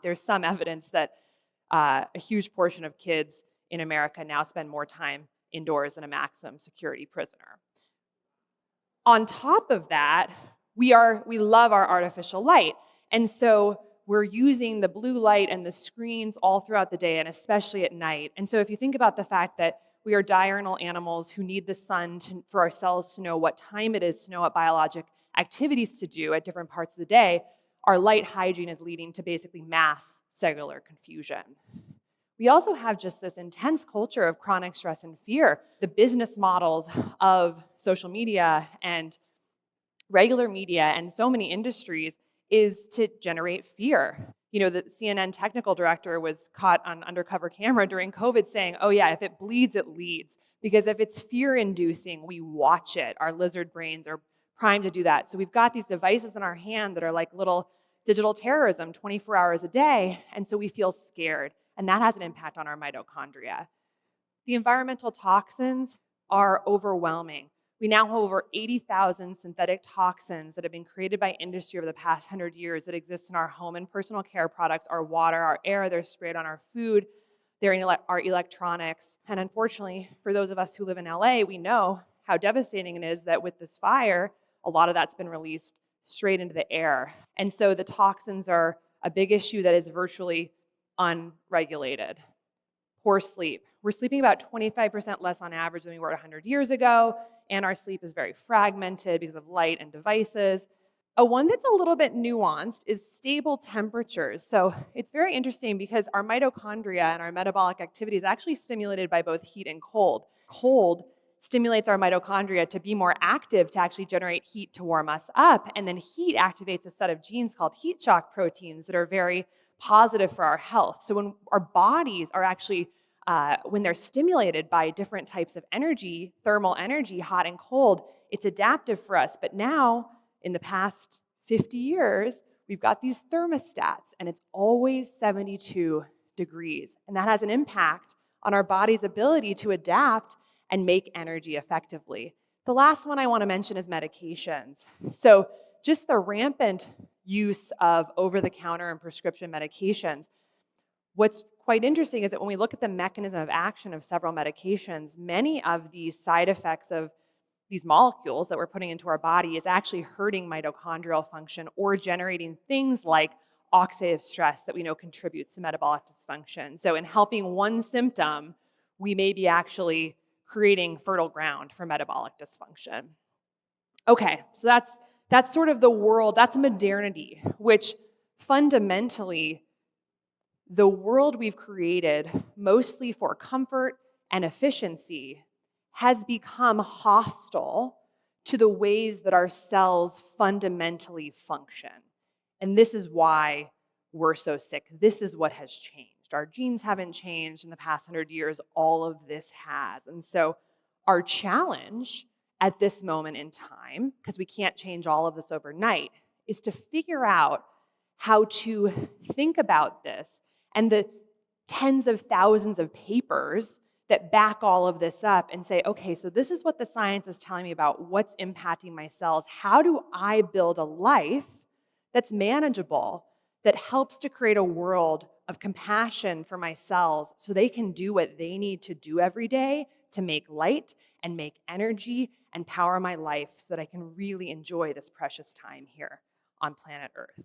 There's some evidence that a huge portion of kids in America now spend more time indoors than a maximum security prisoner. On top of that, we love our artificial light. And so we're using the blue light and the screens all throughout the day and especially at night. And so if you think about the fact that we are diurnal animals who need the sun for our cells to know what time it is, to know what biologic activities to do at different parts of the day, our light hygiene is leading to basically mass cellular confusion. We also have just this intense culture of chronic stress and fear. The business models of social media and regular media and so many industries is to generate fear. You know, the CNN technical director was caught on undercover camera during COVID saying, oh yeah, if it bleeds, it leads. Because if it's fear-inducing, we watch it. Our lizard brains are primed to do that. So we've got these devices in our hand that are like little digital terrorism 24 hours a day, and so we feel scared. And that has an impact on our mitochondria. The environmental toxins are overwhelming. We now have over 80,000 synthetic toxins that have been created by industry over the past 100 years that exist in our home and personal care products, our water, our air. They're sprayed on our food. They're in our electronics. And unfortunately, for those of us who live in LA, we know how devastating it is that with this fire, a lot of that's been released straight into the air. And so the toxins are a big issue that is virtually unregulated. Poor sleep. We're sleeping about 25% less on average than we were 100 years ago, and our sleep is very fragmented because of light and devices. One that's a little bit nuanced is stable temperatures. So it's very interesting because our mitochondria and our metabolic activity is actually stimulated by both heat and cold. Cold stimulates our mitochondria to be more active, to actually generate heat to warm us up, and then heat activates a set of genes called heat shock proteins that are very positive for our health. So when our bodies are actually, when they're stimulated by different types of energy, thermal energy, hot and cold, it's adaptive for us. But now, in the past 50 years, we've got these thermostats, and it's always 72 degrees. And that has an impact on our body's ability to adapt and make energy effectively. The last one I want to mention is medications. So just the rampant use of over-the-counter and prescription medications. What's quite interesting is that when we look at the mechanism of action of several medications, many of these side effects of these molecules that we're putting into our body is actually hurting mitochondrial function or generating things like oxidative stress that we know contributes to metabolic dysfunction. So in helping one symptom, we may be actually creating fertile ground for metabolic dysfunction. Okay, so that's sort of the world, that's modernity, which fundamentally, the world we've created mostly for comfort and efficiency has become hostile to the ways that our cells fundamentally function. And this is why we're so sick. This is what has changed. Our genes haven't changed in the past 100 years. All of this has. And so our challenge at this moment in time, because we can't change all of this overnight, is to figure out how to think about this and the tens of thousands of papers that back all of this up and say, okay, so this is what the science is telling me about what's impacting my cells. How do I build a life that's manageable, that helps to create a world of compassion for my cells so they can do what they need to do every day to make light and make energy and power my life so that I can really enjoy this precious time here on planet Earth.